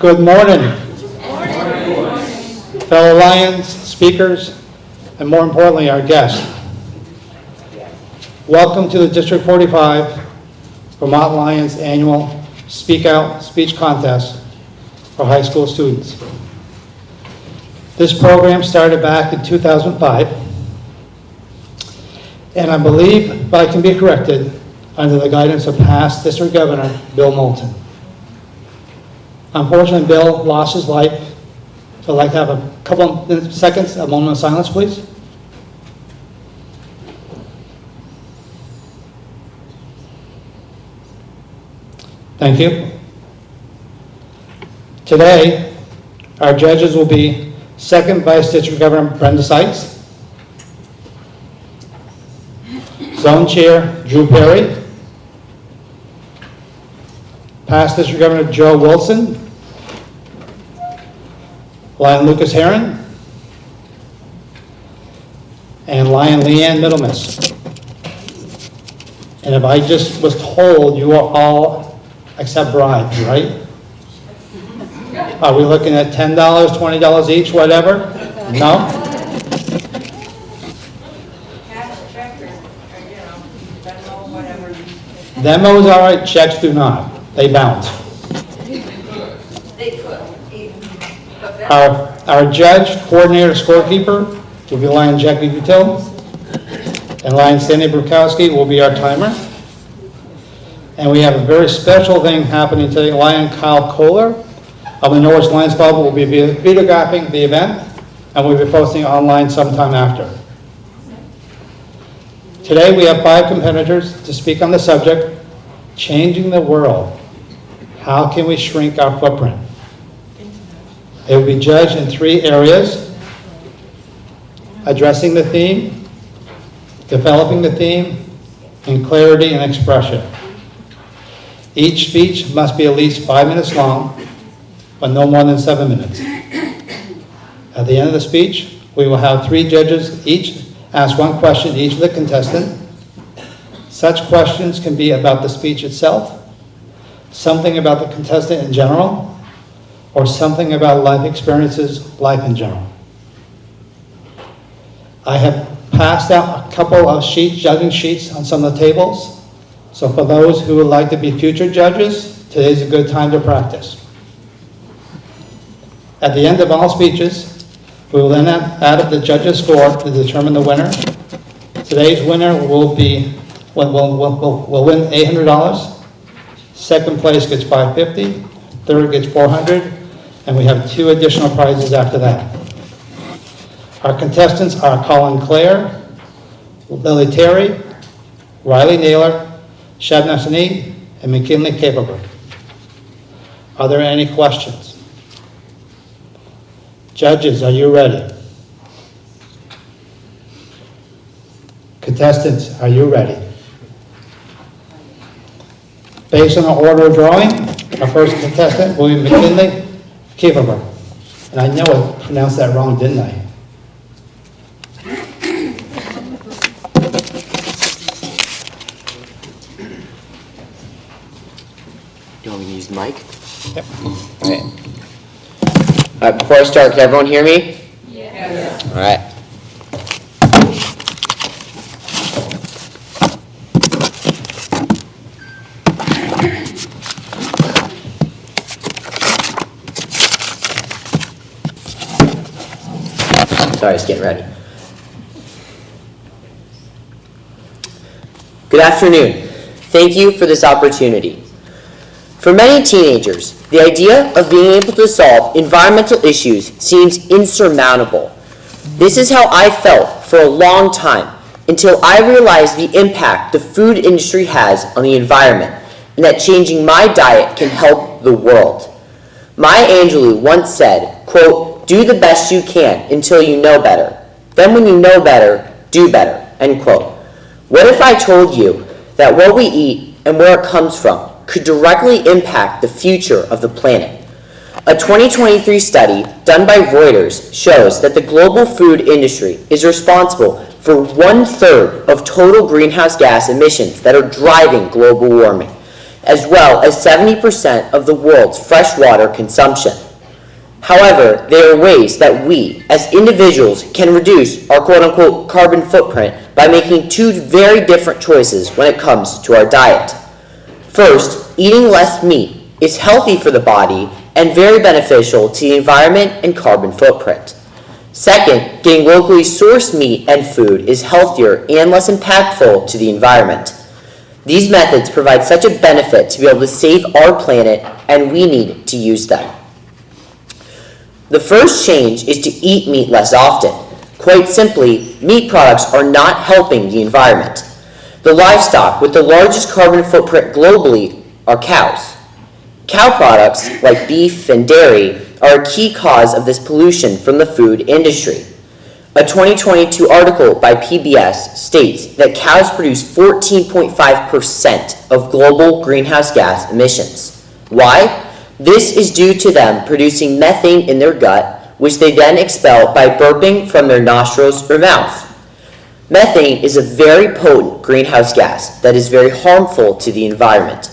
Good morning. Fellow Lions, speakers, and more importantly, our guests. Welcome to the District 45 Vermont Lions Annual Speak Out Speech Contest for high school students. This program started back in 2005, and I believe, but I can be corrected, under the guidance of past District Governor Bill Moulton. Unfortunately, Bill lost his life, so I'd like to have a couple of seconds, a moment of silence, please. Thank you. Today, our judges will be Second Vice District Governor Brenda Sykes, Zone Chair Drew Perry, past District Governor Joe Wilson, Lion Lucas Heron, and Lion Leanne Middlemiss. And if I just was told you are all accept bribes, right? Are we looking at $10, $20 each, whatever? No? Cash, check, or, Venmo, whatever. Venmo is all right, checks do not. They bounce. They could. Our judge, coordinator, scorekeeper will be Lion Jackie Butil, and Lion Sandy Brukowski will be our timer. And we have a very special thing happening today. Lion Kyle Kohler of the Norwich Lions Club will be videographing the event, and we'll be posting online sometime after. Today we have 5 competitors to speak on the subject, changing the world. How can we shrink our footprint? It will be judged in 3 areas: addressing the theme, developing the theme, and clarity and expression. Each speech must be at least 5 minutes long, but no more than 7 minutes. At the end of the speech, we will have 3 judges each ask 1 question to each of the contestants. Such questions can be about the speech itself, something about the contestant in general, or something about life experiences, life in general. I have passed out a couple of judging sheets on some of the tables. So for those who would like to be future judges, today's a good time to practice. At the end of all speeches, we will then add up the judges' score to determine the winner. Today's winner will win $800. Second place gets $550. Third gets $400. And we have 2 additional prizes after that. Our contestants are Collin Clair, Lily Terry, Riley Naylor, Shabnam Naini, and McKinley Keaffaber. Are there any questions? Judges, are you ready? Contestants, are you ready? Based on the order of drawing, our first contestant will be McKinley Keaffaber. And I know I pronounced that wrong, didn't I? You want me to use the mic? Yep. All right. Before I start, can everyone hear me? Yes. All right. Sorry, just getting ready. Good afternoon. Thank you for this opportunity. For many teenagers, the idea of being able to solve environmental issues seems insurmountable. This is how I felt for a long time, until I realized the impact the food industry has on the environment, and that changing my diet can help the world. Maya Angelou once said, quote, "Do the best you can until you know better. Then when you know better, do better," end quote. What if I told you that what we eat and where it comes from could directly impact the future of the planet? A 2023 study done by Reuters shows that the global food industry is responsible for 1/3 of total greenhouse gas emissions that are driving global warming. as well as 70% of the world's freshwater consumption. However, there are ways that we, as individuals, can reduce our quote-unquote carbon footprint by making two very different choices when it comes to our diet. First, eating less meat is healthy for the body and very beneficial to the environment and carbon footprint. Second, getting locally sourced meat and food is healthier and less impactful to the environment. These methods provide such a benefit to be able to save our planet, and we need to use them. The first change is to eat meat less often. Quite simply, meat products are not helping the environment. The livestock with the largest carbon footprint globally are cows. Cow products, like beef and dairy, are a key cause of this pollution from the food industry. A 2022 article by PBS states that cows produce 14.5% of global greenhouse gas emissions. Why? This is due to them producing methane in their gut, which they then expel by burping from their nostrils or mouth. Methane is a very potent greenhouse gas that is very harmful to the environment.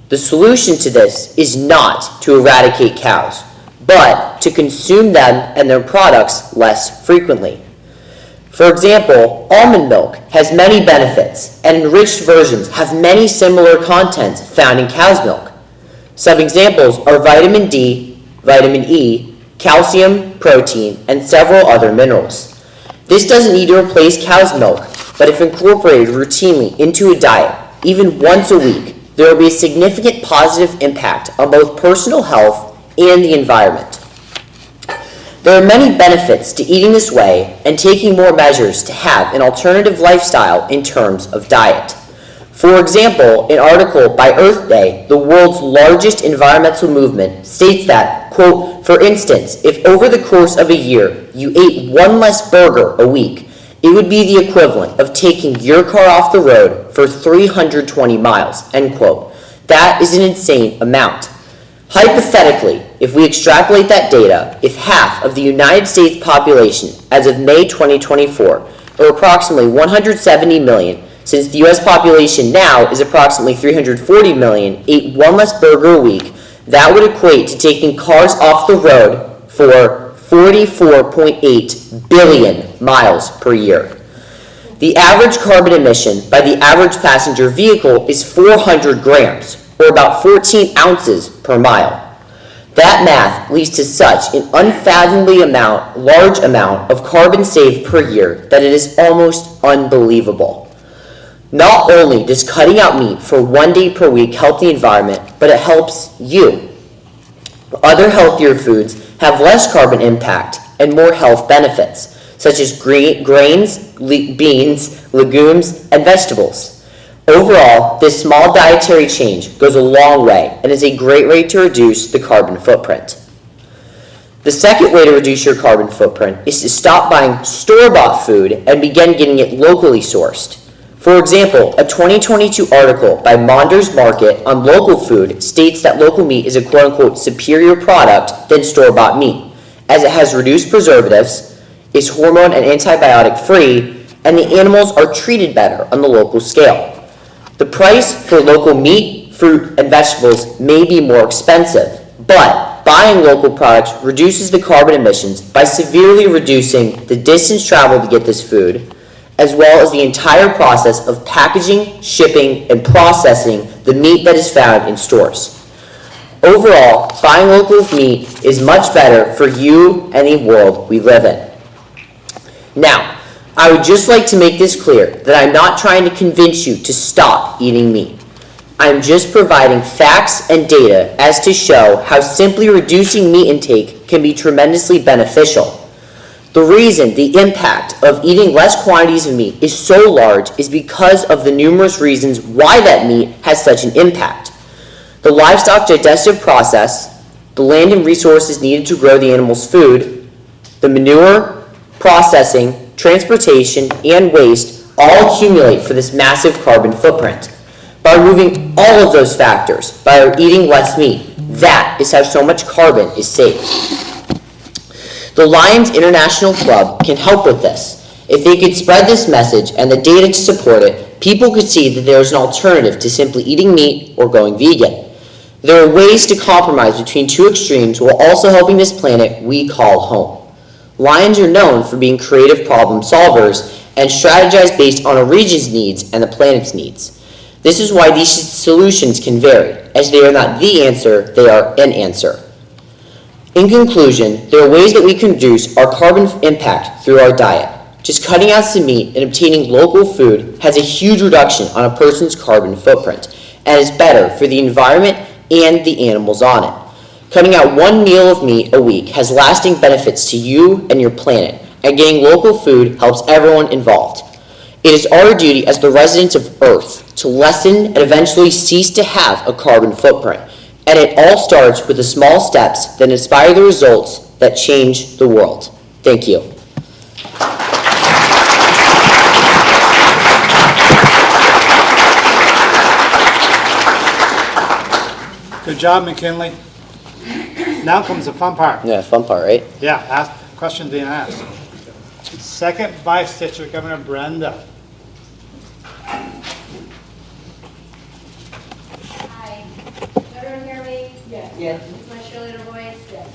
The solution to this is not to eradicate cows, but to consume them and their products less frequently. For example, almond milk has many benefits, and enriched versions have many similar contents found in cow's milk. Some examples are vitamin D, vitamin E, calcium, protein, and several other minerals. This doesn't need to replace cow's milk, but if incorporated routinely into a diet, even once a week, there will be a significant positive impact on both personal health and the environment. There are many benefits to eating this way and taking more measures to have an alternative lifestyle in terms of diet. For example, an article by Earth Day, the world's largest environmental movement, states that, quote, for instance, if over the course of a year you ate one less burger a week, it would be the equivalent of taking your car off the road for 320 miles, end quote. That is an insane amount. Hypothetically, if we extrapolate that data, if half of the United States population as of May 2024, or approximately 170 million, since the U.S. population now is approximately 340 million, ate one less burger a week, that would equate to taking cars off the road for 44.8 billion miles per year. The average carbon emission by the average passenger vehicle is 400 grams, or about 14 ounces per mile. That math leads to such an unfathomably large amount of carbon saved per year that it is almost unbelievable. Not only does cutting out meat for 1 day per week help the environment, but it helps you. Other healthier foods have less carbon impact and more health benefits, such as grains, beans, legumes, and vegetables. Overall, this small dietary change goes a long way and is a great way to reduce the carbon footprint. The second way to reduce your carbon footprint is to stop buying store-bought food and begin getting it locally sourced. For example, a 2022 article by Monders Market on local food states that local meat is a quote-unquote superior product than store-bought meat, as it has reduced preservatives, is hormone and antibiotic free, and the animals are treated better on the local scale. The price for local meat, fruit, and vegetables may be more expensive, but buying local products reduces the carbon emissions by severely reducing the distance traveled to get this food, as well as the entire process of packaging, shipping, and processing the meat that is found in stores. Overall, buying local meat is much better for you and the world we live in. Now, I would just like to make this clear that I'm not trying to convince you to stop eating meat. I'm just providing facts and data as to show how simply reducing meat intake can be tremendously beneficial. The reason the impact of eating less quantities of meat is so large is because of the numerous reasons why that meat has such an impact. The livestock digestive process, the land and resources needed to grow the animal's food, the manure, processing, transportation, and waste all accumulate for this massive carbon footprint. By removing all of those factors, by eating less meat, that is how so much carbon is saved. The Lions International Club can help with this. If they could spread this message and the data to support it, people could see that there is an alternative to simply eating meat or going vegan. There are ways to compromise between two extremes while also helping this planet we call home. Lions are known for being creative problem solvers and strategize based on a region's needs and the planet's needs. This is why these solutions can vary, as they are not the answer, they are an answer. In conclusion, there are ways that we can reduce our carbon impact through our diet. Just cutting out some meat and obtaining local food has a huge reduction on a person's carbon footprint and is better for the environment and the animals on it. Cutting out one meal of meat a week has lasting benefits to you and your planet, and getting local food helps everyone involved. It is our duty as the residents of Earth to lessen and eventually cease to have a carbon footprint. And it all starts with the small steps that inspire the results that change the world. Thank you. Good job, McKinley. Now comes the fun part. Yeah, fun part, right? Yeah, ask questions being asked. Second Vice District Governor Brenda. Hi. Does everyone hear me? Yes. Yes. Is my cheerleader voice? Yes.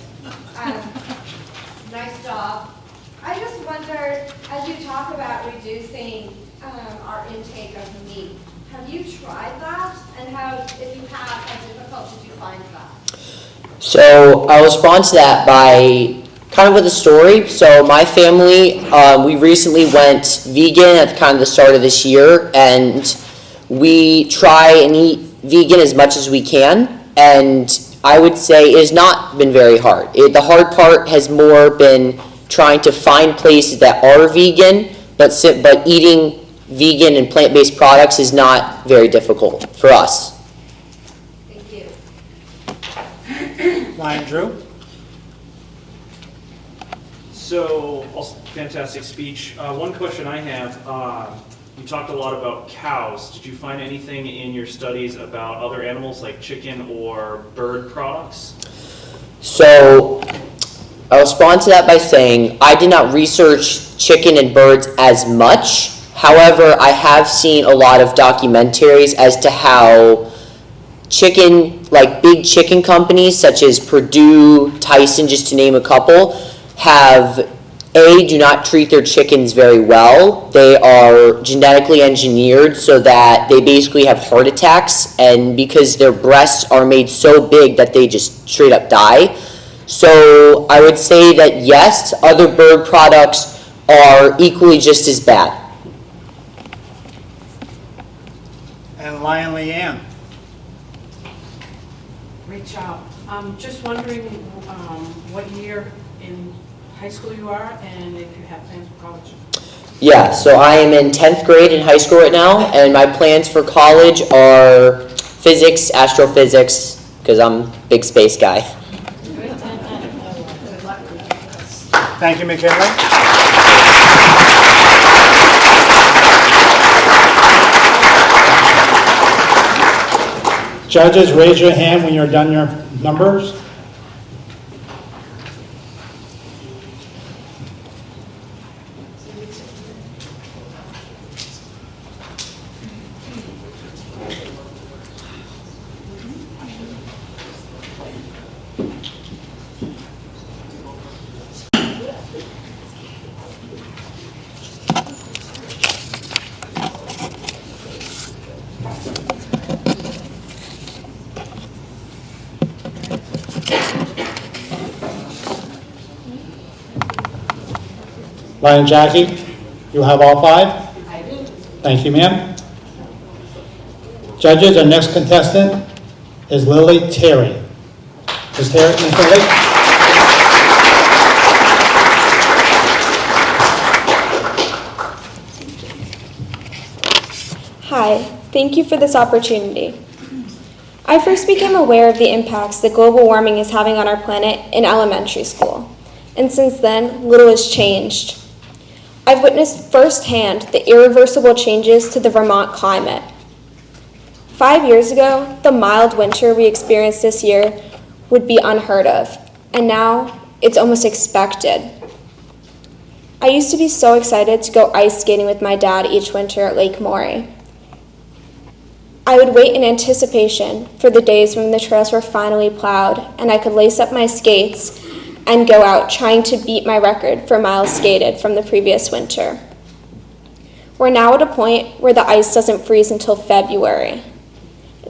Nice job. I just wondered, as you talk about reducing our intake of meat, have you tried that? And how, if you have, how difficult did you find that? So I'll respond to that by kind of with a story. So my family, we recently went vegan at kind of the start of this year, and we try and eat vegan as much as we can. And I would say it has not been very hard. The hard part has more been trying to find places that are vegan, but eating vegan and plant-based products is not very difficult for us. Thank you. Lion Drew. So, also, fantastic speech. One question I have, you talked a lot about cows. Did you find anything in your studies about other animals like chicken or bird products? So I'll respond to that by saying I did not research chicken and birds as much. However, I have seen a lot of documentaries as to how chicken, like big chicken companies such as Purdue, Tyson, just to name a couple, do not treat their chickens very well. They are genetically engineered so that they basically have heart attacks, and because their breasts are made so big that they just straight up die. So I would say that yes, other bird products are equally just as bad. And Lion Leanne. Great job. Just wondering what year in high school you are and if you have plans for college. Yeah, so I am in 10th grade in high school right now, and my plans for college are physics, astrophysics, because I'm a big space guy. Thank you, McKinley. Judges, raise your hand when you're done your numbers. Lion Jackie, you have all five? I do. Thank you, ma'am. Judges, our next contestant is Lily Terry. Ms. Terry, Ms. Lily? Hi, thank you for this opportunity. I first became aware of the impacts that global warming is having on our planet in elementary school, and since then, little has changed. I've witnessed firsthand the irreversible changes to the Vermont climate. 5 years ago, the mild winter we experienced this year would be unheard of, and now it's almost expected. I used to be so excited to go ice skating with my dad each winter at Lake Maury. I would wait in anticipation for the days when the trails were finally plowed and I could lace up my skates and go out trying to beat my record for miles skated from the previous winter. We're now at a point where the ice doesn't freeze until February.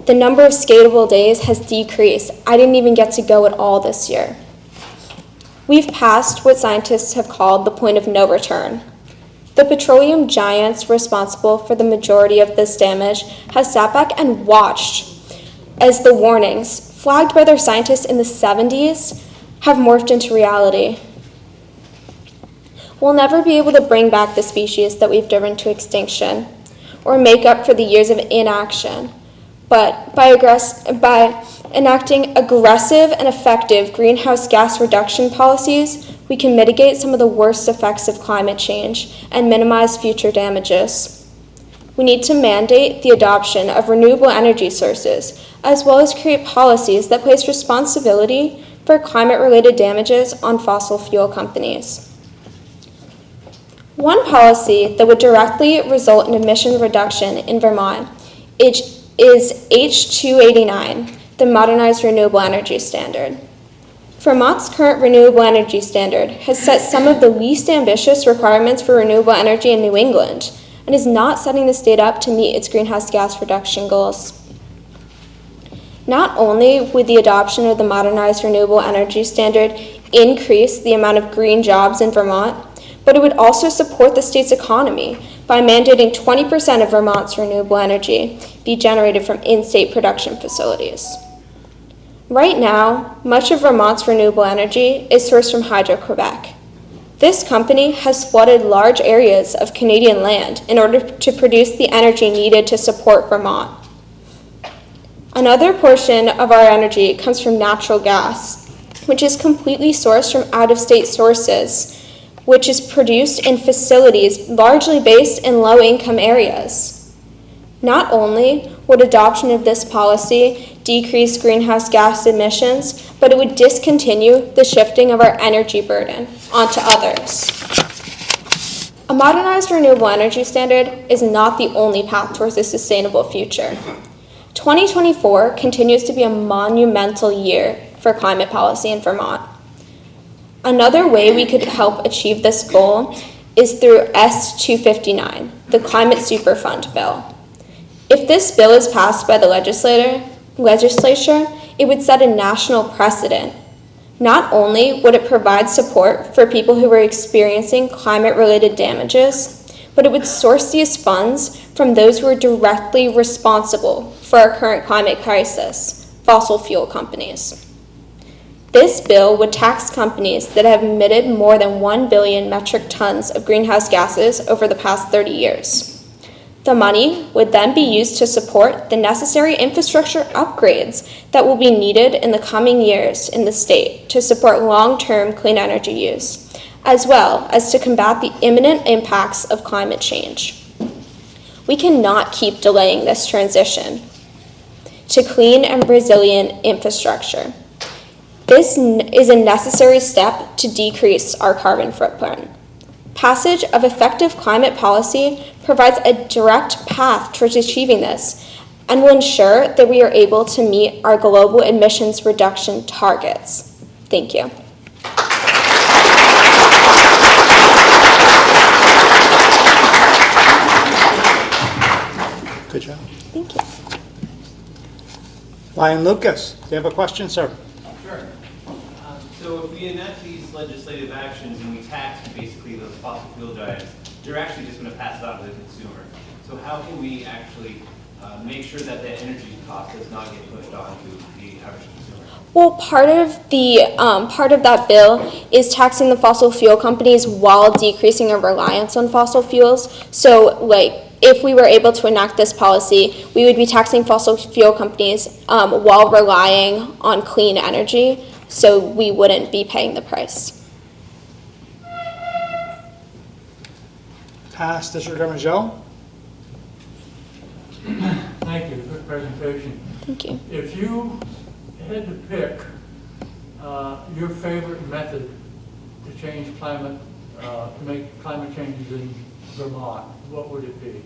The number of skatable days has decreased. I didn't even get to go at all this year. We've passed what scientists have called the point of no return. The petroleum giants responsible for the majority of this damage have sat back and watched as the warnings, flagged by their scientists in the 70s, have morphed into reality. We'll never be able to bring back the species that we've driven to extinction or make up for the years of inaction, but by enacting aggressive and effective greenhouse gas reduction policies, we can mitigate some of the worst effects of climate change and minimize future damages. We need to mandate the adoption of renewable energy sources, as well as create policies that place responsibility for climate-related damages on fossil fuel companies. One policy that would directly result in emission reduction in Vermont is H289, the Modernized Renewable Energy Standard. Vermont's current renewable energy standard has set some of the least ambitious requirements for renewable energy in New England and is not setting the state up to meet its greenhouse gas reduction goals. Not only would the adoption of the Modernized Renewable Energy Standard increase the amount of green jobs in Vermont, but it would also support the state's economy by mandating 20% of Vermont's renewable energy be generated from in-state production facilities. Right now, much of Vermont's renewable energy is sourced from Hydro-Quebec. This company has flooded large areas of Canadian land in order to produce the energy needed to support Vermont. Another portion of our energy comes from natural gas, which is completely sourced from out-of-state sources, which is produced in facilities largely based in low-income areas. Not only would adoption of this policy decrease greenhouse gas emissions, but it would discontinue the shifting of our energy burden onto others. A modernized renewable energy standard is not the only path towards a sustainable future. 2024 continues to be a monumental year for climate policy in Vermont. Another way we could help achieve this goal is through S259, the Climate Superfund bill. If this bill is passed by the legislature, it would set a national precedent. Not only would it provide support for people who are experiencing climate-related damages, but it would source these funds from those who are directly responsible for our current climate crisis, fossil fuel companies. This bill would tax companies that have emitted more than 1 billion metric tons of greenhouse gases over the past 30 years. The money would then be used to support the necessary infrastructure upgrades that will be needed in the coming years in the state to support long-term clean energy use, as well as to combat the imminent impacts of climate change. We cannot keep delaying this transition to clean and resilient infrastructure. This is a necessary step to decrease our carbon footprint. Passage of effective climate policy provides a direct path towards achieving this and will ensure that we are able to meet our global emissions reduction targets. Thank you. Good job. Thank you. Ryan Lucas, do you have a question, sir? Sure. So if we enact these legislative actions and we tax basically those fossil fuel giants, they're actually just going to pass it on to the consumer. So how can we actually make sure that that energy cost does not get pushed on to the average consumer? Well, part of that bill is taxing the fossil fuel companies while decreasing our reliance on fossil fuels. So, if we were able to enact this policy, we would be taxing fossil fuel companies while relying on clean energy, so we wouldn't be paying the price. Past District Governor Joe? Thank you, good presentation. Thank you. If you had to pick your favorite method to change climate, to make climate changes in Vermont, what would it be?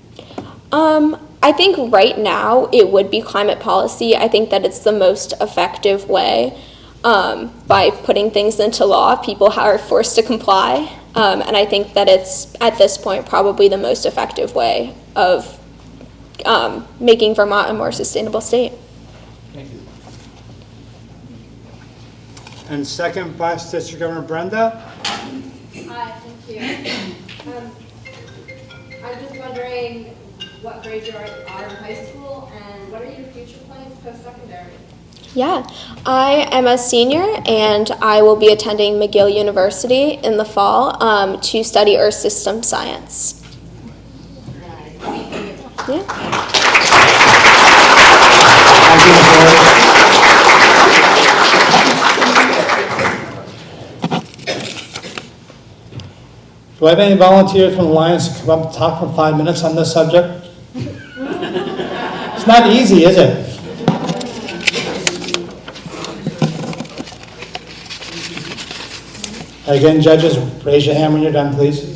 I think right now it would be climate policy. I think that it's the most effective way. By putting things into law, people are forced to comply. And I think that it's, at this point, probably the most effective way of making Vermont a more sustainable state. Thank you. And second, Vice District Governor Brenda. Hi, thank you. I'm just wondering what grade you are in high school and what are your future plans post-secondary? Yeah, I am a senior and I will be attending McGill University in the fall to study Earth System Science. Yeah. Do I have any volunteers from the Lions to come up and talk for 5 minutes on this subject? It's not easy, is it? Again, judges, raise your hand when you're done, please.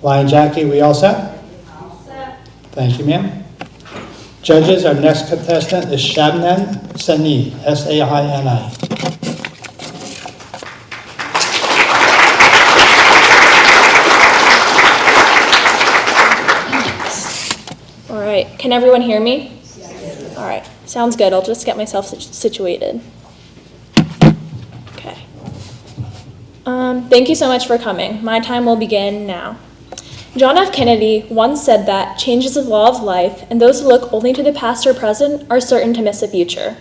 Lion Jackie, we all set? All set. Thank you, ma'am. Judges, our next contestant is Shabnam Naini, S-A-I-N-I. All right, can everyone hear me? Yes. All right, sounds good. I'll just get myself situated. Okay. Thank you so much for coming. My time will begin now. John F. Kennedy once said that change is the law of life, and those who look only to the past or present are certain to miss the future.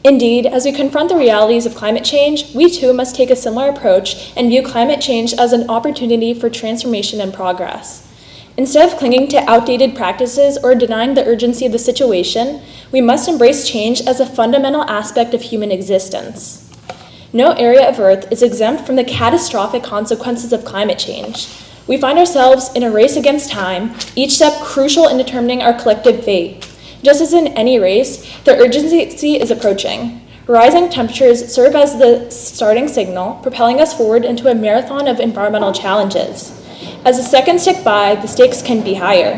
Indeed, as we confront the realities of climate change, we too must take a similar approach and view climate change as an opportunity for transformation and progress. Instead of clinging to outdated practices or denying the urgency of the situation, we must embrace change as a fundamental aspect of human existence. No area of Earth is exempt from the catastrophic consequences of climate change. We find ourselves in a race against time, each step crucial in determining our collective fate. Just as in any race, the urgency is approaching. Rising temperatures serve as the starting signal, propelling us forward into a marathon of environmental challenges. As the seconds tick by, the stakes can be higher.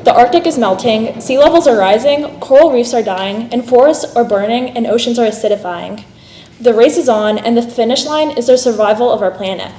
The Arctic is melting, sea levels are rising, coral reefs are dying, and forests are burning, and oceans are acidifying. The race is on, and the finish line is the survival of our planet.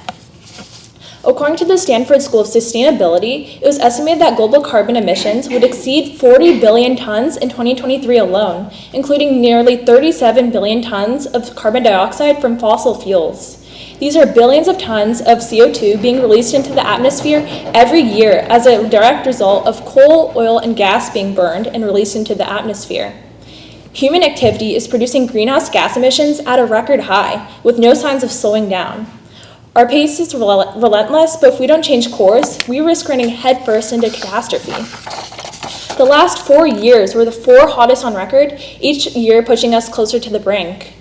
According to the Stanford School of Sustainability, it was estimated that global carbon emissions would exceed 40 billion tons in 2023 alone, including nearly 37 billion tons of carbon dioxide from fossil fuels. These are billions of tons of CO2 being released into the atmosphere every year as a direct result of coal, oil, and gas being burned and released into the atmosphere. Human activity is producing greenhouse gas emissions at a record high, with no signs of slowing down. Our pace is relentless, but if we don't change course, we risk running headfirst into catastrophe. The last 4 years were the 4 hottest on record, each year pushing us closer to the brink.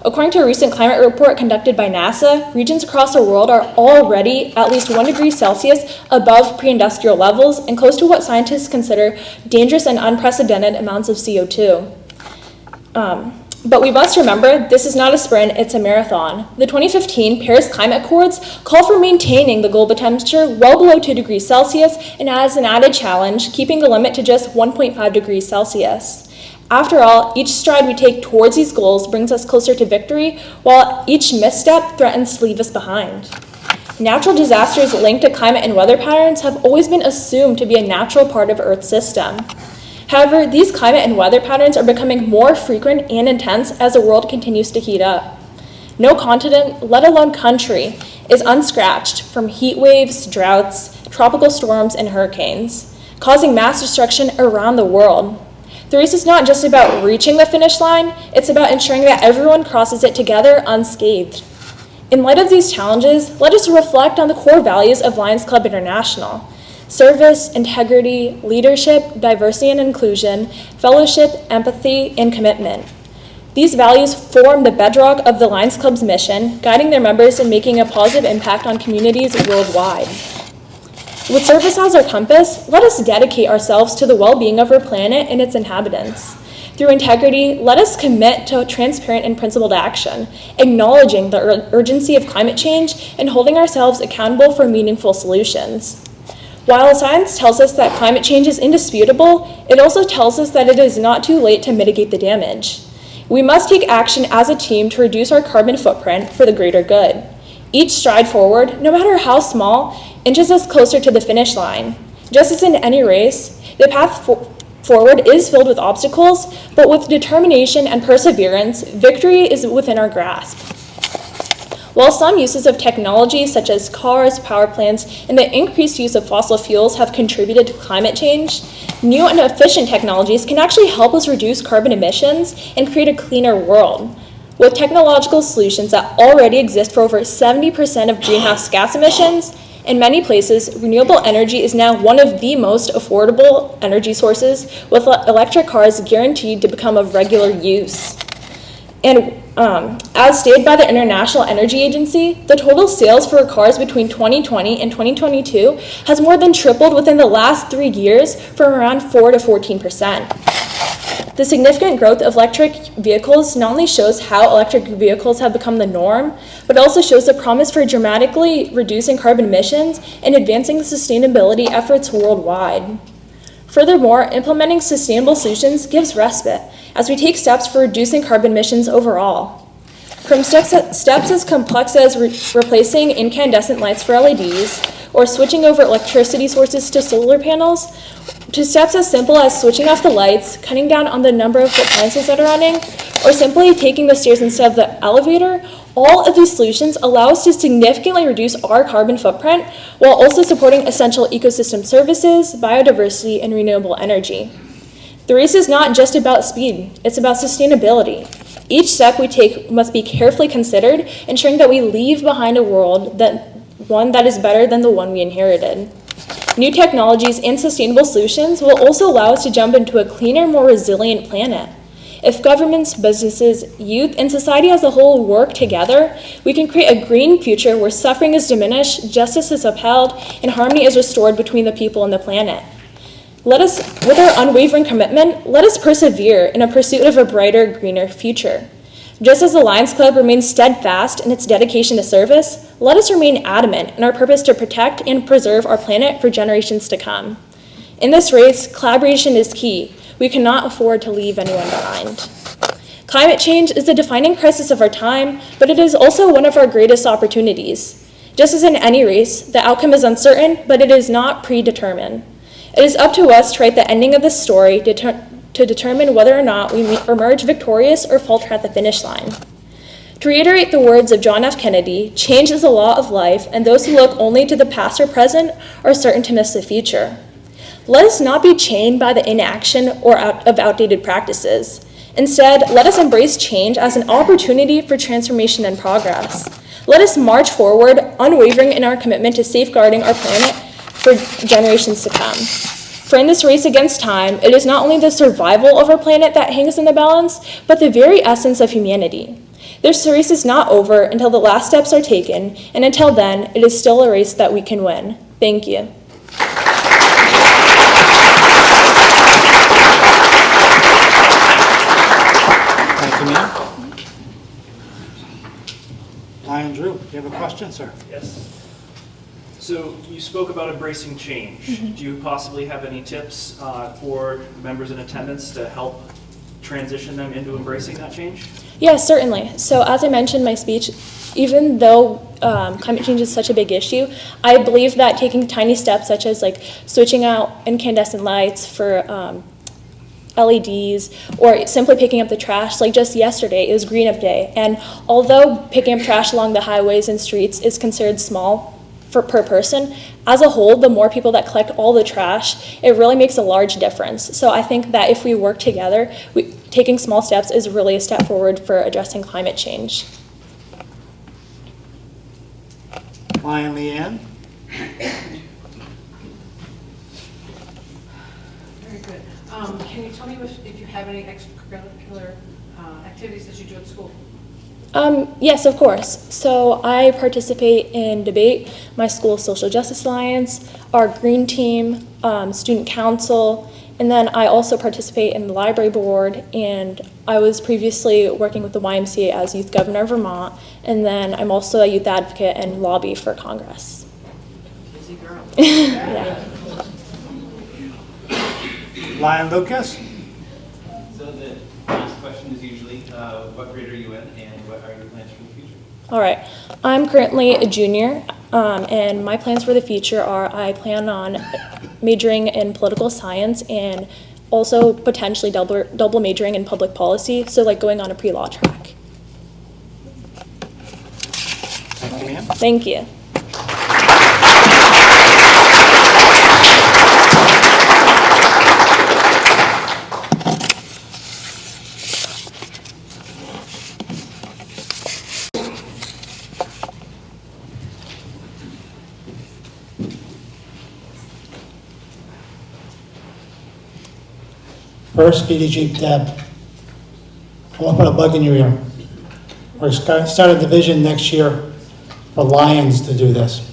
According to a recent climate report conducted by NASA, regions across the world are already at least 1 degree Celsius above pre-industrial levels and close to what scientists consider dangerous and unprecedented amounts of CO2. But we must remember, this is not a sprint, it's a marathon. The 2015 Paris Climate Accords call for maintaining the global temperature well below 2 degrees Celsius and as an added challenge, keeping the limit to just 1.5 degrees Celsius. After all, each stride we take towards these goals brings us closer to victory, while each misstep threatens to leave us behind. Natural disasters linked to climate and weather patterns have always been assumed to be a natural part of Earth's system. However, these climate and weather patterns are becoming more frequent and intense as the world continues to heat up. No continent, let alone country, is unscratched from heat waves, droughts, tropical storms, and hurricanes, causing mass destruction around the world. The race is not just about reaching the finish line, it's about ensuring that everyone crosses it together unscathed. In light of these challenges, let us reflect on the core values of Lions Club International: service, integrity, leadership, diversity and inclusion, fellowship, empathy, and commitment. These values form the bedrock of the Lions Club's mission, guiding their members in making a positive impact on communities worldwide. With service as our compass, let us dedicate ourselves to the well-being of our planet and its inhabitants. Through integrity, let us commit to transparent and principled action, acknowledging the urgency of climate change and holding ourselves accountable for meaningful solutions. While science tells us that climate change is indisputable, it also tells us that it is not too late to mitigate the damage. We must take action as a team to reduce our carbon footprint for the greater good. Each stride forward, no matter how small, inches us closer to the finish line. Just as in any race, the path forward is filled with obstacles, but with determination and perseverance, victory is within our grasp. While some uses of technology, such as cars, power plants, and the increased use of fossil fuels have contributed to climate change, new and efficient technologies can actually help us reduce carbon emissions and create a cleaner world. With technological solutions that already exist for over 70% of greenhouse gas emissions, in many places, renewable energy is now one of the most affordable energy sources, with electric cars guaranteed to become of regular use. And as stated by the International Energy Agency, the total sales for cars between 2020 and 2022 has more than tripled within the last 3 years, from around 4 to 14%. The significant growth of electric vehicles not only shows how electric vehicles have become the norm, but also shows the promise for dramatically reducing carbon emissions and advancing sustainability efforts worldwide. Furthermore, implementing sustainable solutions gives respite as we take steps for reducing carbon emissions overall. From steps as complex as replacing incandescent lights for LEDs, or switching over electricity sources to solar panels, to steps as simple as switching off the lights, cutting down on the number of appliances that are running, or simply taking the stairs instead of the elevator, all of these solutions allow us to significantly reduce our carbon footprint while also supporting essential ecosystem services, biodiversity, and renewable energy. The race is not just about speed, it's about sustainability. Each step we take must be carefully considered, ensuring that we leave behind a world one that is better than the one we inherited. New technologies and sustainable solutions will also allow us to jump into a cleaner, more resilient planet. If governments, businesses, youth, and society as a whole work together, we can create a green future where suffering is diminished, justice is upheld, and harmony is restored between the people and the planet. With our unwavering commitment, let us persevere in a pursuit of a brighter, greener future. Just as the Lions Club remains steadfast in its dedication to service, let us remain adamant in our purpose to protect and preserve our planet for generations to come. In this race, collaboration is key. We cannot afford to leave anyone behind. Climate change is the defining crisis of our time, but it is also one of our greatest opportunities. Just as in any race, the outcome is uncertain, but it is not predetermined. It is up to us to write the ending of this story to determine whether or not we emerge victorious or falter at the finish line. To reiterate the words of John F. Kennedy, change is the law of life, and those who look only to the past or present are certain to miss the future. Let us not be chained by the inaction of outdated practices. Instead, let us embrace change as an opportunity for transformation and progress. Let us march forward, unwavering in our commitment to safeguarding our planet for generations to come. For in this race against time, it is not only the survival of our planet that hangs in the balance, but the very essence of humanity. This race is not over until the last steps are taken, and until then, it is still a race that we can win. Thank you. Thank you, ma'am. Lion Drew, you have a question, sir? Yes. So you spoke about embracing change. Do you possibly have any tips for members in attendance to help transition them into embracing that change? Yes, certainly. So as I mentioned in my speech, even though climate change is such a big issue, I believe that taking tiny steps such as like switching out incandescent lights for LEDs, or simply picking up the trash, like just yesterday, it was Green Up Day, and although picking up trash along the highways and streets is considered small, per person. As a whole, the more people that collect all the trash, it really makes a large difference. So I think that if we work together, taking small steps is really a step forward for addressing climate change. Ryan Leanne? Very good. Can you tell me if you have any extracurricular activities that you do at school? Yes, of course. So I participate in debate, my school's social justice alliance, our green team, student council, and then I also participate in the library board, and I was previously working with the YMCA as youth governor of Vermont, and then I'm also a youth advocate and lobby for Congress. Busy girl. Yeah. Ryan Lucas? So the last question is usually, what grade are you in and what are your plans for the future? All right. I'm currently a junior, and my plans for the future are I plan on majoring in political science and also potentially double majoring in public policy, so like going on a pre-law track. Thank you, ma'am. Thank you. First, VDG Deb. I want to put a bug in your ear. We're start a division next year for Lions to do this.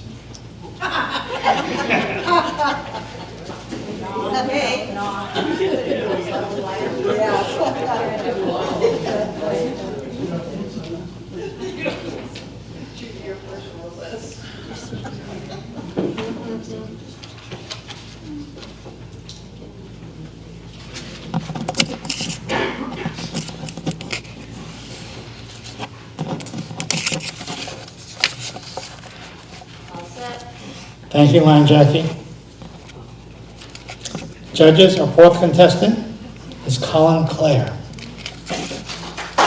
Thank you, Lion Jackie. Judges, our fourth contestant is Collin Clair. I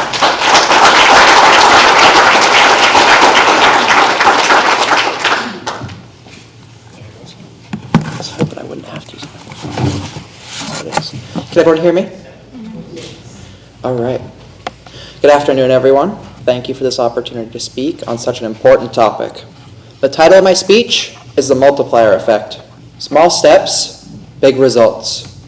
was hoping I wouldn't have to. There it is. Can everyone hear me? All right. Good afternoon, everyone. Thank you for this opportunity to speak on such an important topic. The title of my speech is The Multiplier Effect. Small steps, big results.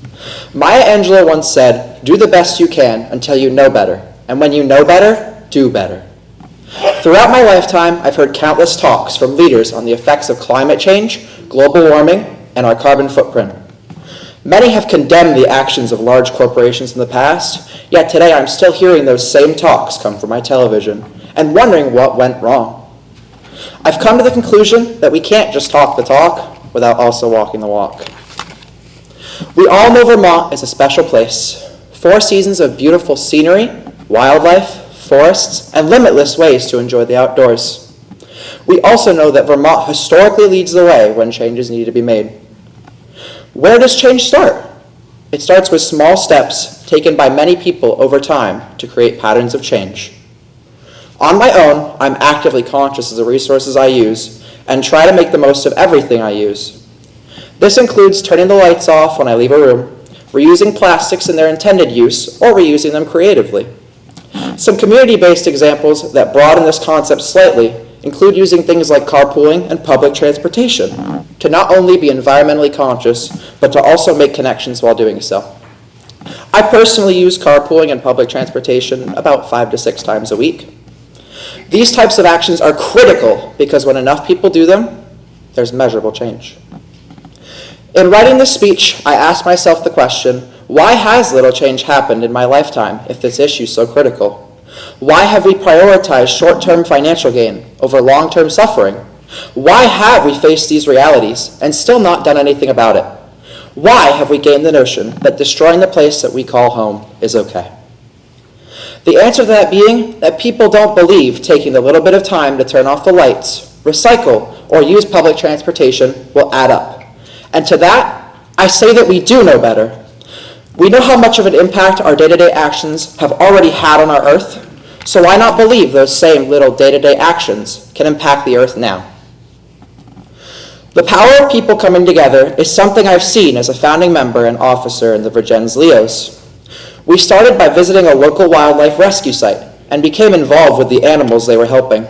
Maya Angelou once said, "Do the best you can until you know better. And when you know better, do better." Throughout my lifetime, I've heard countless talks from leaders on the effects of climate change, global warming, and our carbon footprint. Many have condemned the actions of large corporations in the past, yet today I'm still hearing those same talks come from my television and wondering what went wrong. I've come to the conclusion that we can't just talk the talk without also walking the walk. We all know Vermont is a special place. 4 seasons of beautiful scenery, wildlife, forests, and limitless ways to enjoy the outdoors. We also know that Vermont historically leads the way when changes need to be made. Where does change start? It starts with small steps taken by many people over time to create patterns of change. On my own, I'm actively conscious of the resources I use and try to make the most of everything I use. This includes turning the lights off when I leave a room, reusing plastics in their intended use, or reusing them creatively. Some community-based examples that broaden this concept slightly include using things like carpooling and public transportation to not only be environmentally conscious, but to also make connections while doing so. I personally use carpooling and public transportation about 5 to 6 times a week. These types of actions are critical because when enough people do them, there's measurable change. In writing this speech, I asked myself the question, why has little change happened in my lifetime if this issue is so critical? Why have we prioritized short-term financial gain over long-term suffering? Why have we faced these realities and still not done anything about it? Why have we gained the notion that destroying the place that we call home is okay? The answer to that being that people don't believe taking a little bit of time to turn off the lights, recycle, or use public transportation will add up. And to that, I say that we do know better. We know how much of an impact our day-to-day actions have already had on our Earth, so why not believe those same little day-to-day actions can impact the Earth now? The power of people coming together is something I've seen as a founding member and officer in the Virgens Leos. We started by visiting a local wildlife rescue site and became involved with the animals they were helping.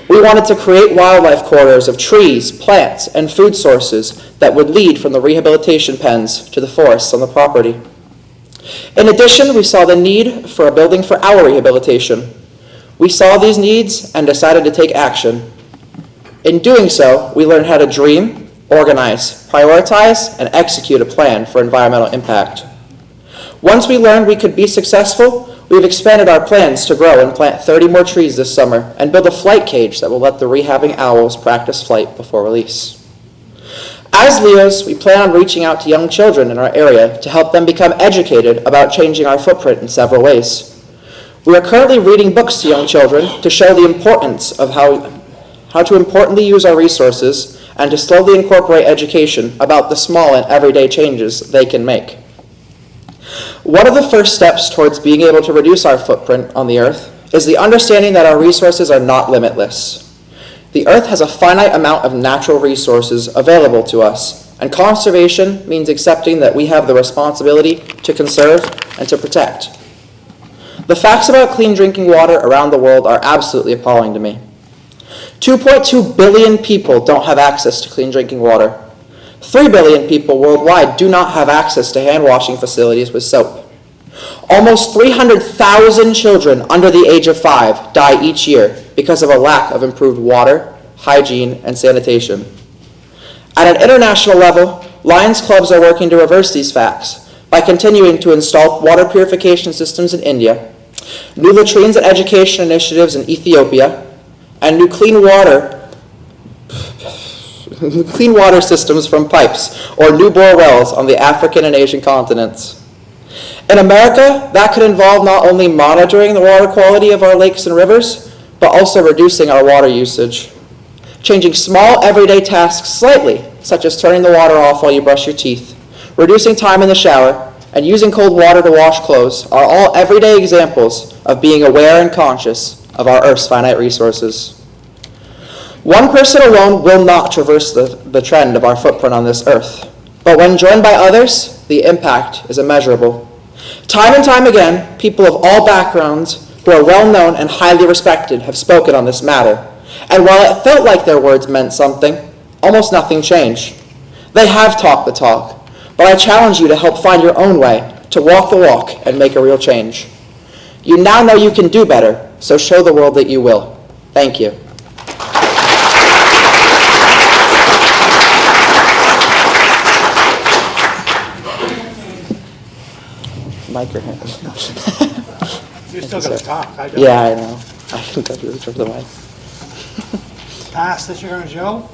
We wanted to create wildlife corridors of trees, plants, and food sources that would lead from the rehabilitation pens to the forests on the property. In addition, we saw the need for a building for our rehabilitation. We saw these needs and decided to take action. In doing so, we learned how to dream, organize, prioritize, and execute a plan for environmental impact. Once we learned we could be successful, we've expanded our plans to grow and plant 30 more trees this summer and build a flight cage that will let the rehabbing owls practice flight before release. As Leos, we plan on reaching out to young children in our area to help them become educated about changing our footprint in several ways. We are currently reading books to young children to show the importance of how to importantly use our resources and to slowly incorporate education about the small and everyday changes they can make. One of the first steps towards being able to reduce our footprint on the earth is the understanding that our resources are not limitless. The earth has a finite amount of natural resources available to us, and conservation means accepting that we have the responsibility to conserve and to protect. The facts about clean drinking water around the world are absolutely appalling to me. 2.2 billion people don't have access to clean drinking water. 3 billion people worldwide do not have access to hand washing facilities with soap. Almost 300,000 children under the age of 5 die each year because of a lack of improved water, hygiene, and sanitation. At an international level, Lions clubs are working to reverse these facts by continuing to install water purification systems in India, new latrines and education initiatives in Ethiopia, and new clean water systems from pipes or new bore wells on the African and Asian continents. In America, that could involve not only monitoring the water quality of our lakes and rivers, but also reducing our water usage. Changing small everyday tasks slightly, such as turning the water off while you brush your teeth, reducing time in the shower, and using cold water to wash clothes are all everyday examples of being aware and conscious of our Earth's finite resources. One person alone will not traverse the trend of our footprint on this Earth, but when joined by others, the impact is immeasurable. Time and time again, people of all backgrounds who are well-known and highly respected have spoken on this matter, and while it felt like their words meant something, almost nothing changed. They have talked the talk, but I challenge you to help find your own way, to walk the walk and make a real change. You now know you can do better, so show the world that you will. Thank you. Microphone. You're still going to talk. Yeah, I know. I can touch reach over the mic. Pass that you're going to show.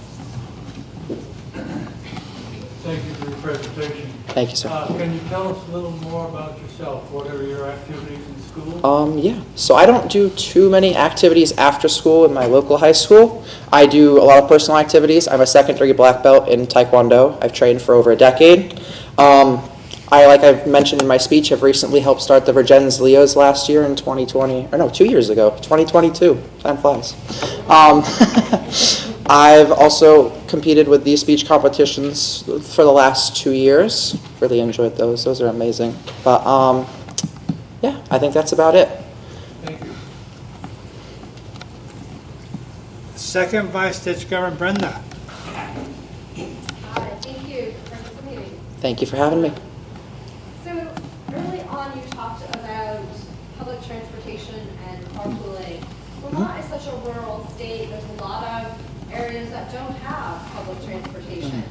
Thank you for your presentation. Thank you, sir. Can you tell us a little more about yourself? What are your activities in school? Yeah. So I don't do too many activities after school in my local high school. I do a lot of personal activities. I'm a second-degree black belt in Taekwondo. I've trained for over a decade. Like I've mentioned in my speech, have recently helped start the Virgens Leos last year in 2020, or no, 2 years ago, 2022. Time flies. I've also competed with these speech competitions for the last 2 years. Really enjoyed those. Those are amazing. But yeah, I think that's about it. Thank you. Second Vice District Governor Brenda. Hi, thank you for participating. Thank you for having me. So early on, you talked about public transportation and carpooling. Vermont is such a rural state. There's a lot of areas that don't have public transportation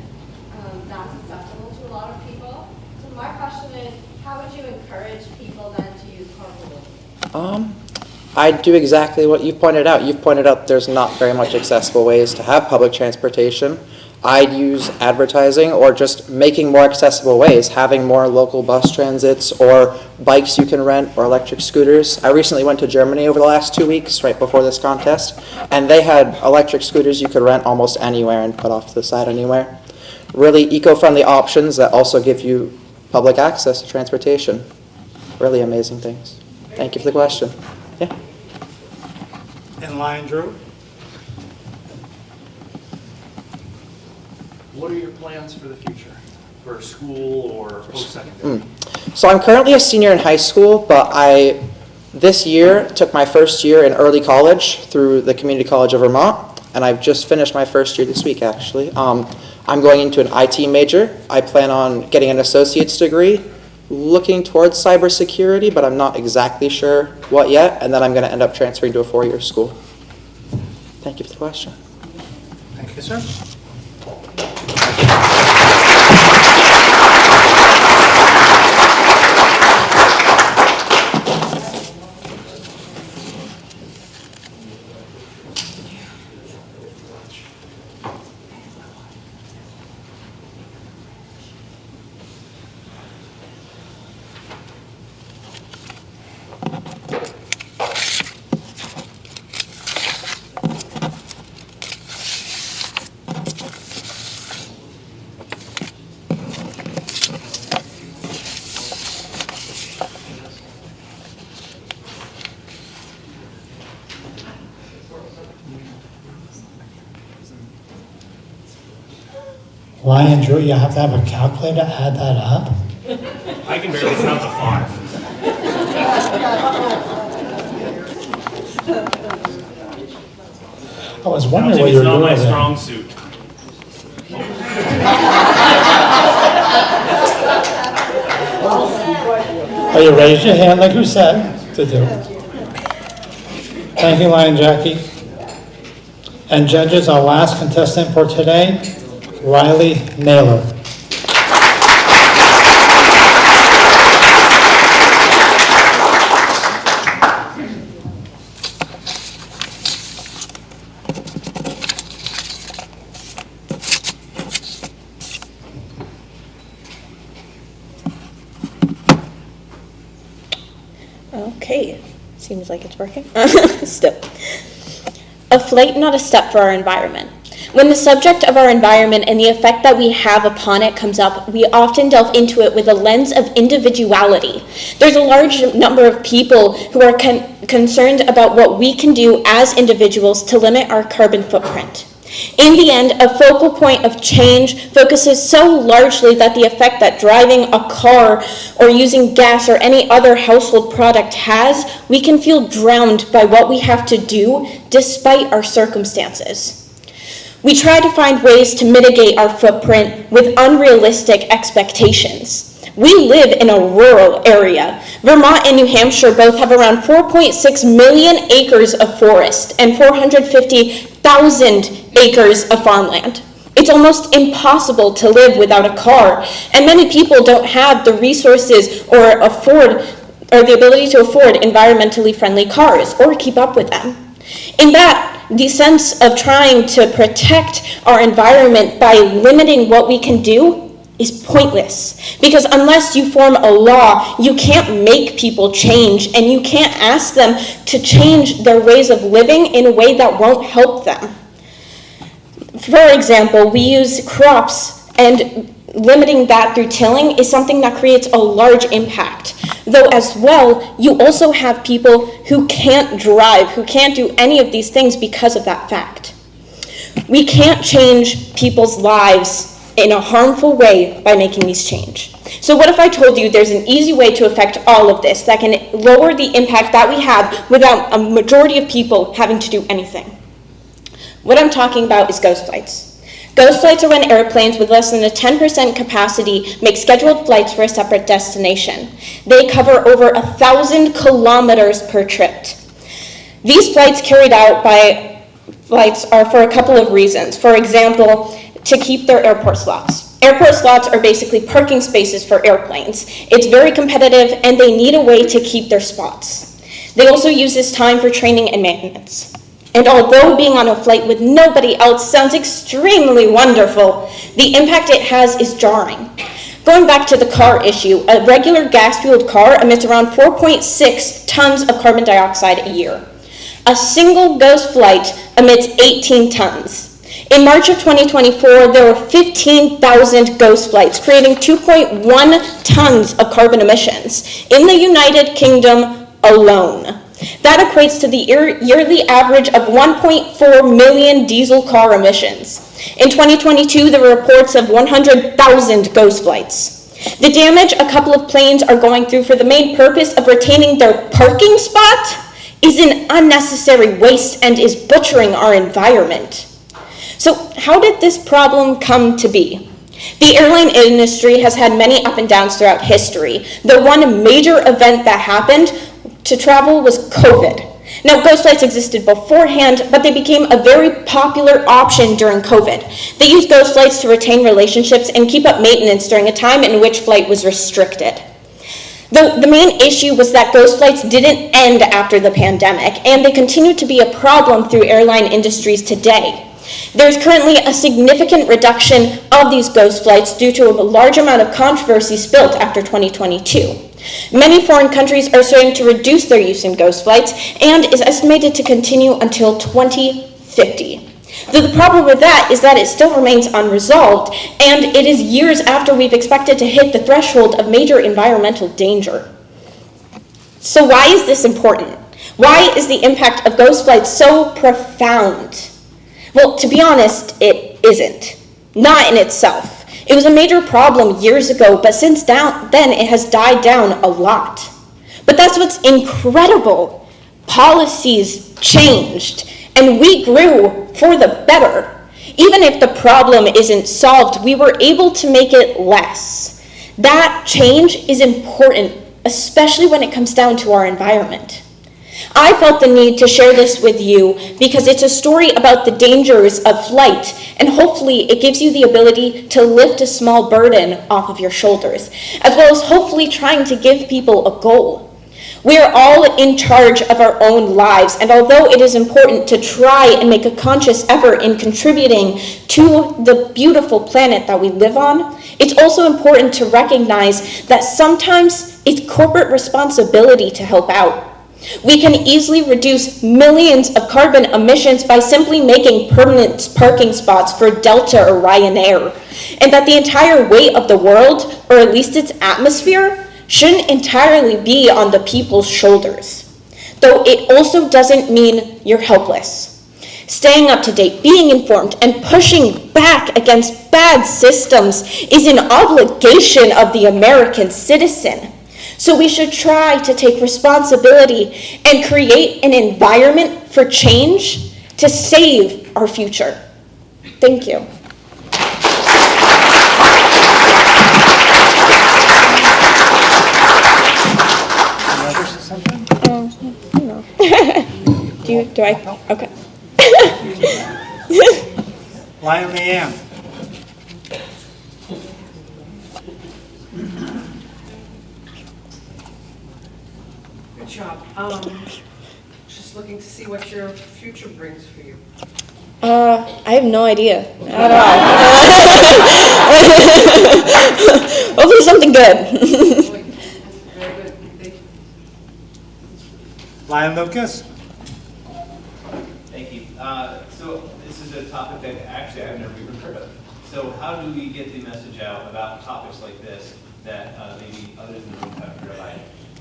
that's accessible to a lot of people. So my question is, how would you encourage people then to use carpooling? I do exactly what you've pointed out. You've pointed out there's not very much accessible ways to have public transportation. I'd use advertising or just making more accessible ways, having more local bus transits or bikes you can rent or electric scooters. I recently went to Germany over the last 2 weeks, right before this contest, and they had electric scooters you could rent almost anywhere and put off to the side anywhere. Really eco-friendly options that also give you public access to transportation. Really amazing things. Thank you for the question. Yeah. In line, Drew. What are your plans for the future, for school or post-secondary? So I'm currently a senior in high school, but this year took my first year in early college through the Community College of Vermont, and I've just finished my first year this week, actually. I'm going into an IT major. I plan on getting an associate's degree, looking towards cybersecurity, but I'm not exactly sure what yet, and then I'm going to end up transferring to a 4-year school. Thank you for the question. Thank you, sir. Ryan, Drew, you have to have a calculator to add that up? I can barely count to 5. I was wondering Counting what is you were not doing my there. strong suit. Oh, you raised your hand like you said to do. Thank you, Lion Jackie. And judges, our last contestant for today, Riley Naylor. Okay, seems like it's working. Still. A flight, not a step for our environment. When the subject of our environment and the effect that we have upon it comes up, we often delve into it with a lens of individuality. There's a large number of people who are concerned about what we can do as individuals to limit our carbon footprint. In the end, a focal point of change focuses so largely that the effect that driving a car or using gas or any other household product has, we can feel drowned by what we have to do despite our circumstances. We try to find ways to mitigate our footprint with unrealistic expectations. We live in a rural area. Vermont and New Hampshire both have around 4.6 million acres of forest and 450,000 acres of farmland. It's almost impossible to live without a car, and many people don't have the resources or the ability to afford environmentally friendly cars or keep up with them. In that, the sense of trying to protect our environment by limiting what we can do is pointless, because unless you form a law, you can't make people change, and you can't ask them to change their ways of living in a way that won't help them. For example, we use crops, and limiting that through tilling is something that creates a large impact. Though as well, you also have people who can't drive, who can't do any of these things because of that fact. We can't change people's lives in a harmful way by making these change. So what if I told you there's an easy way to affect all of this that can lower the impact that we have without a majority of people having to do anything? What I'm talking about is ghost flights. Ghost flights are when airplanes with less than a 10% capacity make scheduled flights for a separate destination. They cover over 1,000 kilometers per trip. These flights carried out by flights are for a couple of reasons. For example, to keep their airport slots. Airport slots are basically parking spaces for airplanes. It's very competitive, and they need a way to keep their spots. They also use this time for training and maintenance. And although being on a flight with nobody else sounds extremely wonderful, the impact it has is jarring. Going back to the car issue, a regular gas-fueled car emits around 4.6 tons of carbon dioxide a year. A single ghost flight emits 18 tons. In March of 2024, there were 15,000 ghost flights, creating 2.1 tons of carbon emissions in the United Kingdom alone. That equates to the yearly average of 1.4 million diesel car emissions. In 2022, there were reports of 100,000 ghost flights. The damage a couple of planes are going through for the main purpose of retaining their parking spot is an unnecessary waste and is butchering our environment. So how did this problem come to be? The airline industry has had many up and downs throughout history. The one major event that happened to travel was COVID. Now, ghost flights existed beforehand, but they became a very popular option during COVID. They used ghost flights to retain relationships and keep up maintenance during a time in which flight was restricted. Though the main issue was that ghost flights didn't end after the pandemic, and they continue to be a problem through airline industries today. There's currently a significant reduction of these ghost flights due to a large amount of controversy spilt after 2022. Many foreign countries are starting to reduce their use in ghost flights and is estimated to continue until 2050. Though the problem with that is that it still remains unresolved, and it is years after we've expected to hit the threshold of major environmental danger. So why is this important? Why is the impact of ghost flights so profound? Well, to be honest, it isn't. Not in itself. It was a major problem years ago, but since then it has died down a lot. But that's what's incredible. Policies changed, and we grew for the better. Even if the problem isn't solved, we were able to make it less. That change is important, especially when it comes down to our environment. I felt the need to share this with you because it's a story about the dangers of flight, and hopefully it gives you the ability to lift a small burden off of your shoulders, as well as hopefully trying to give people a goal. We are all in charge of our own lives, and although it is important to try and make a conscious effort in contributing to the beautiful planet that we live on, it's also important to recognize that sometimes it's corporate responsibility to help out. We can easily reduce millions of carbon emissions by simply making permanent parking spots for Delta or Ryanair, and that the entire weight of the world, or at least its atmosphere, shouldn't entirely be on the people's shoulders. Though it also doesn't mean you're helpless. Staying up to date, being informed, and pushing back against bad systems is an obligation of the American citizen. So we should try to take responsibility and create an environment for change to save our future. Thank you. No. Do I? Okay. Lion Leanne. Good job. Just looking to see what your future brings for you. I have no idea at all. Hopefully something good. Very good. Lion Lucas. Thank you. So this is a topic that actually I've never even heard of. So how do we get the message out about topics like this that maybe others in the room haven't heard about?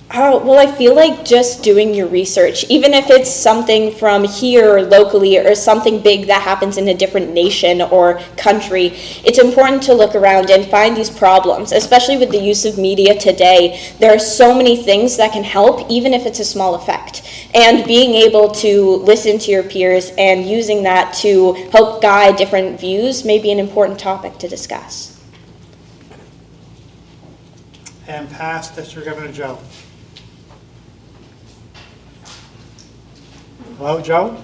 Well, I feel like just doing your research, even if it's something from here locally or something big that happens in a different nation or country, it's important to look around and find these problems, especially with the use of media today. There are so many things that can help, even if it's a small effect. And being able to listen to your peers and using that to help guide different views may be an important topic to discuss. And past District Governor Joe. Hello, Joe?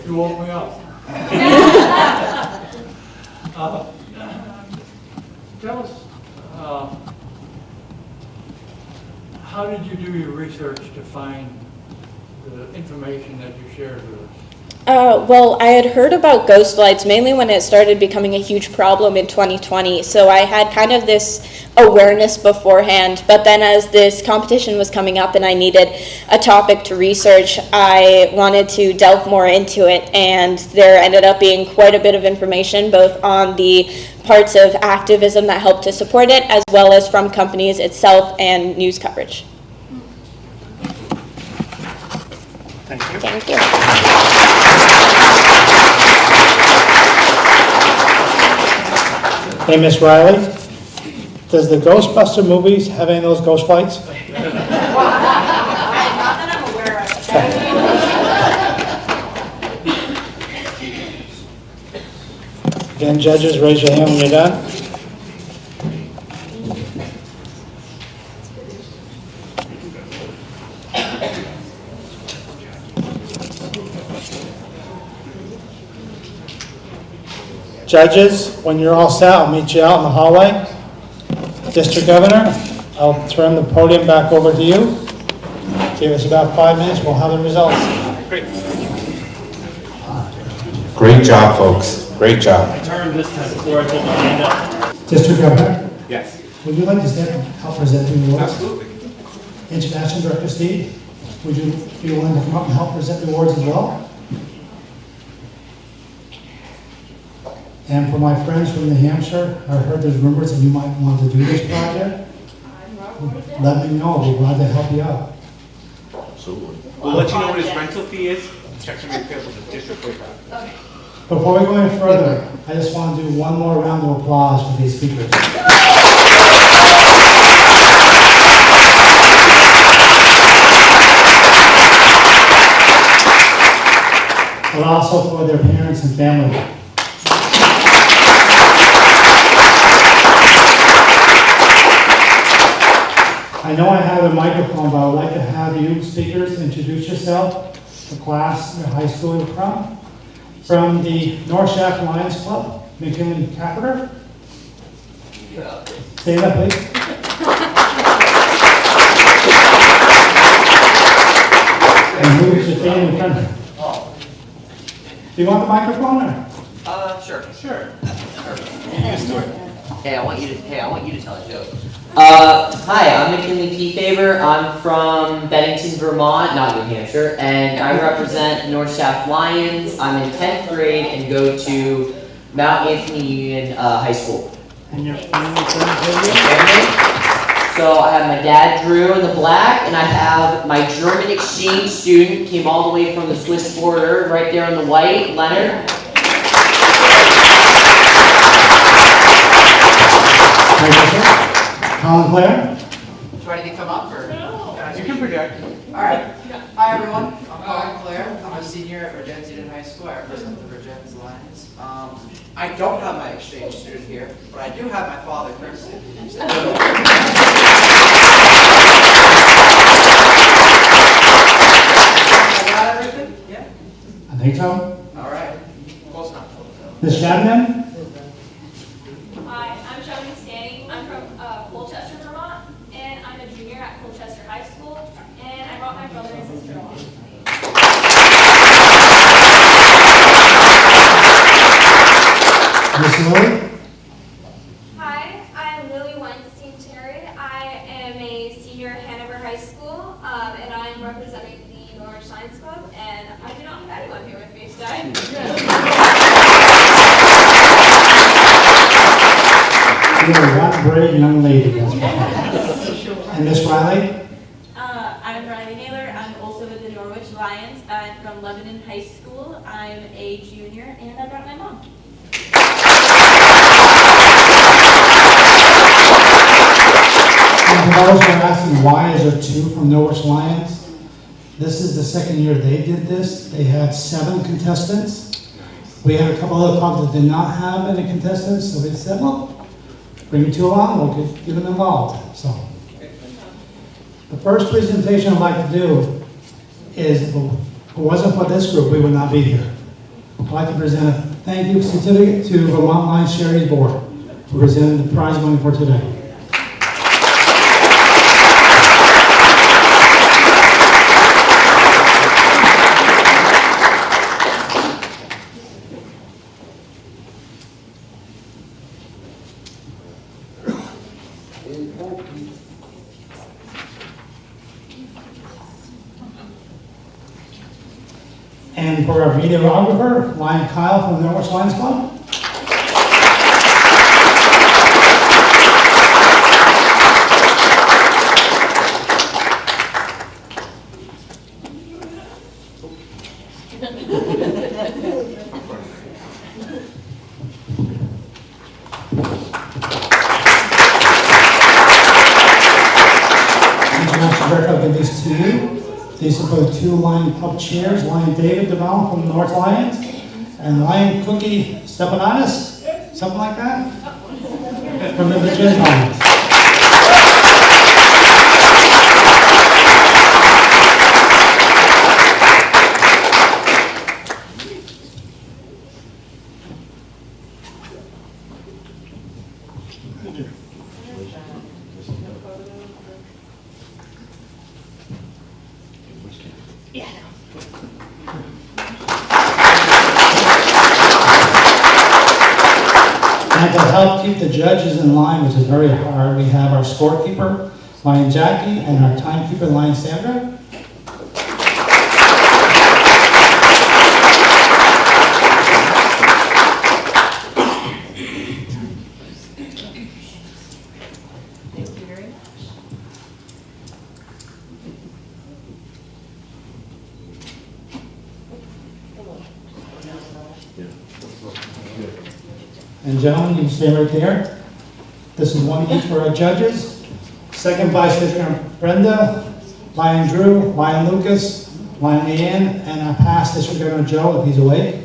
You woke me up. Tell us, how did you do your research to find the information that you shared with us? Well, I had heard about ghost flights mainly when it started becoming a huge problem in 2020, so I had kind of this awareness beforehand, but then as this competition was coming up and I needed a topic to research, I wanted to delve more into it, and there ended up being quite a bit of information both on the parts of activism that helped to support it, as well as from companies itself and news coverage. Thank you. Thank you. Hey, Miss Riley, does the Ghostbuster movies have any of those ghost fights? Not that I'm aware of. Again, judges, raise your hand when you're done. Judges, when you're all set, I'll meet you out in the hallway. District Governor, I'll turn the podium back over to you. Give us about 5 minutes, we'll have the results. Great job, folks. Great job. Turn this time before I put my hand up. District Governor, Yes. would you like to stand and help present the awards? Absolutely. International Director Steve, would you be willing to come up and help present the awards as well? And for my friends from New Hampshire, I heard there's rumors that you might want to do this project. Let me know, I'll be glad to help you out. Absolutely. We'll let you know what his rental fee is. Check some of with the district way back. Before we go any further, I just want to do one more round of applause for these speakers. But also for their parents and family. I know I have a microphone, but I would like to have you speakers introduce yourself, the class, the high school you're from. From the Norwich Lions Club, McKinley Keaffaber. Stand up, please. And who is your family friend? Do you want the microphone or? Sure. Sure. Hey, I want you to tell a joke. Hi, I'm McKinley Keaffaber. I'm from Bennington, Vermont, not New Hampshire, and I represent North Shaft Lions. I'm in 10th grade and go to Mount Anthony Union High School. And your family friends with you? Family. So I have my dad, Drew, in the black, and I have my German exchange student, came all the way from the Swiss border, right there in the white, Leonard. Thank you, sir. Collin Clair. Do I need to come up or? You can project. All right. Hi, everyone. I'm Collin Clair. I'm a senior at Regents Union High School. I represent the Regents Lions. I don't have my exchange student here, but I do have my father, Chris. I got everything? Yeah. think so. All right. Close enough. Ms. Shabnam. Hi, I'm Shabnam Naini. I'm from Colchester, Vermont, and I'm a junior at Colchester High School, and I brought my brother and sister along with me. Ms. Lily. Hi, I'm Lily Weinstein-Terry. I am a senior at Hanover High School, and I'm representing the Norwich Lions Club, and I do not have anyone here with me today. You're one great young lady, that's right. And Miss Riley? I'm Riley Naylor. I'm also with the Norwich Lions. I'm from Lebanon High School. I'm a junior, and I brought my mom. And for those who are asking why is there 2 from Norwich Lions, this is the second year they did this. They had 7 contestants. We had a couple other clubs that did not have any contestants, so they said, well, bring 2 along, we'll get them involved. So, the first presentation I'd like to do is, if it wasn't for this group, we would not be here. I'd like to present a thank you certificate to Vermont Lions Charities Board for presenting the prize money for today. And for our videographer, Lion Kyle from the Norwich Lions Club. give these to you. These are the 2 Lion Club chairs. Lion David DeMel from the North Lions, and Lion Cookie Stephanatis, something like that, from the Virginia Lions. And to help keep the judges in line, which is very hard, we have our scorekeeper, Lion Jackie, and our timekeeper, Lion Sandra. And gentlemen, you can stay right there. This is one each for our judges. Second vice district Brenda, Lion Drew, Lion Lucas, Lion Leanne, and our past district governor Joe, if he's awake.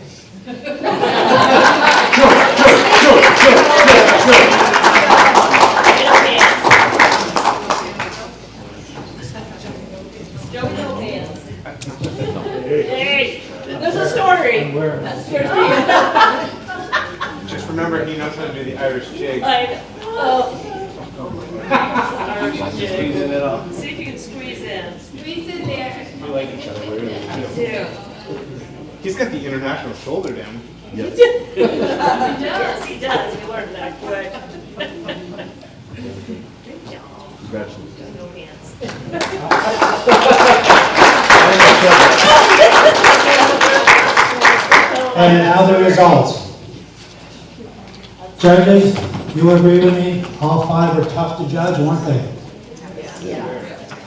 Hey, there's a story. Just remember, he knows how to do the Irish jig. Squeezing it up. See if you can squeeze in. Squeeze in there. We like each other. We really do. Do. He's got the international shoulder down. Yes. He does. We learned that quick. Good job. Congratulations. No hands. And now the results. Judges, you agree with me? All 5 were tough to judge, weren't they?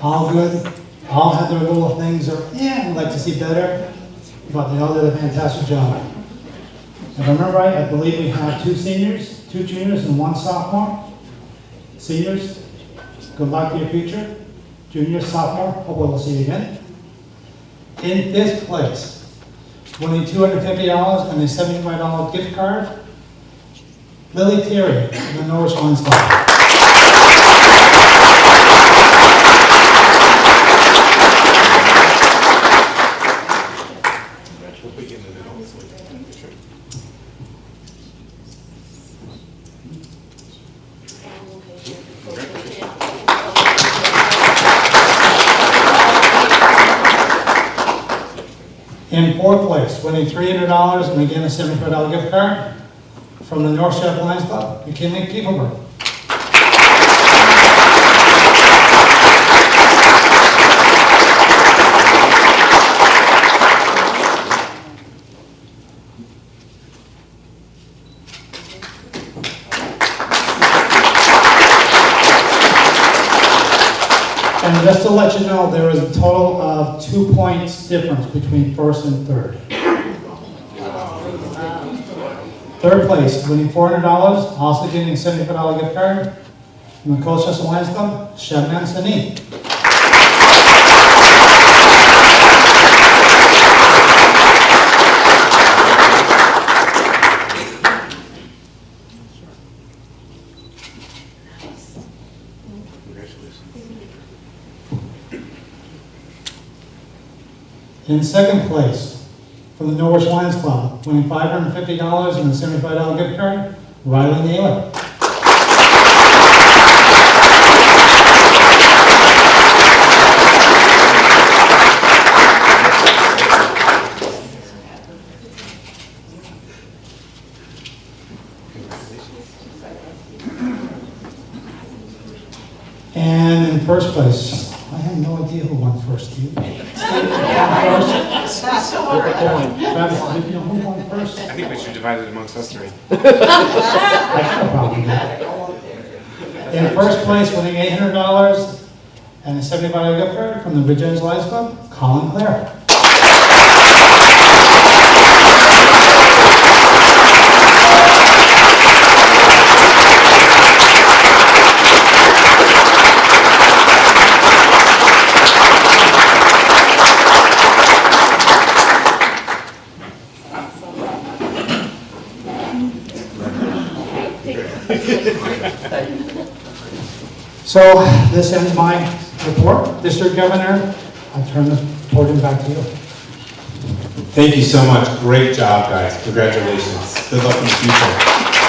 All good. All had their little things of, I'd like to see better. But they all did a fantastic job. If I remember right, I believe we have 2 seniors, 2 juniors, and 1 sophomore. Seniors, good luck to your future. Juniors, sophomore, hopefully we'll see you again. In 5th place, winning $250 and a $75 gift card, Lily Terry from the Norwich Lions Club. In 4th place, winning $300 and again a $75 gift card from the North Sheffield Lions Club, McKinley Keaffaber. And just to let you know, there is a total of 2 points difference between 1st and 3rd. 3rd place, winning $400, also getting a $75 gift card from the Colchester Lions Club, Shabnam Naini. In 2nd place, from the Norwich Lions Club, winning $550 and a $75 gift card, Riley Naylor. And in 1st place, I have no idea who won first. Do you? Travis, did you know who won first? I think we should divide it amongst us 3. I have a problem with that. In 1st place, winning $800 and a $75 gift card from the Virginia Lions Club, Collin Clair. So this ends my report. District Governor, I'll turn the podium back to you. Thank you so much. Great job, guys. Congratulations. Good luck in the future.